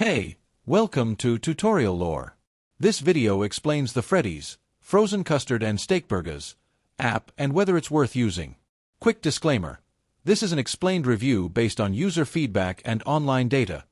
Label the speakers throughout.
Speaker 1: Hey, welcome to Tutorial Lore. This video explains the Freddy'S, Frozen Custard and Steakburgers app and whether it's worth using. Quick disclaimer. This is an explained review based on user feedback and online data,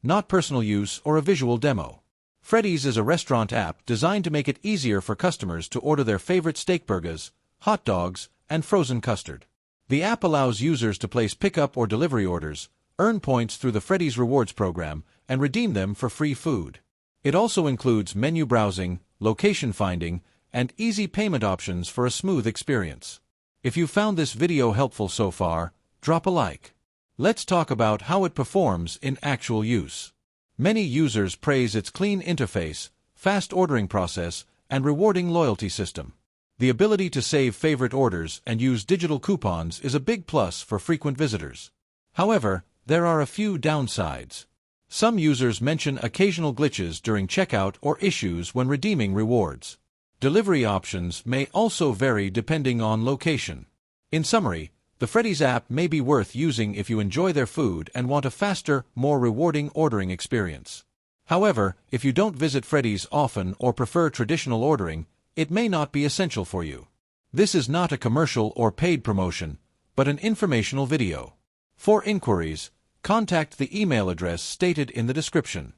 Speaker 1: not personal use or a visual demo. Freddy'S is a restaurant app designed to make it easier for customers to order their favorite steakburgers, hot dogs, and frozen custard. The app allows users to place pickup or delivery orders, earn points through the Freddy'S Rewards program, and redeem them for free food. It also includes menu browsing, location finding, and easy payment options for a smooth experience. If you found this video helpful so far, drop a like. Let's talk about how it performs in actual use. Many users praise its clean interface, fast ordering process, and rewarding loyalty system. The ability to save favorite orders and use digital coupons is a big plus for frequent visitors. However, there are a few downsides. Some users mention occasional glitches during checkout or issues when redeeming rewards. Delivery options may also vary depending on location. In summary, the Freddy'S app may be worth using if you enjoy their food and want a faster, more rewarding ordering experience. However, if you don't visit Freddy'S often or prefer traditional ordering, it may not be essential for you. This is not a commercial or paid promotion, but an informational video. For inquiries, contact the email address stated in the description.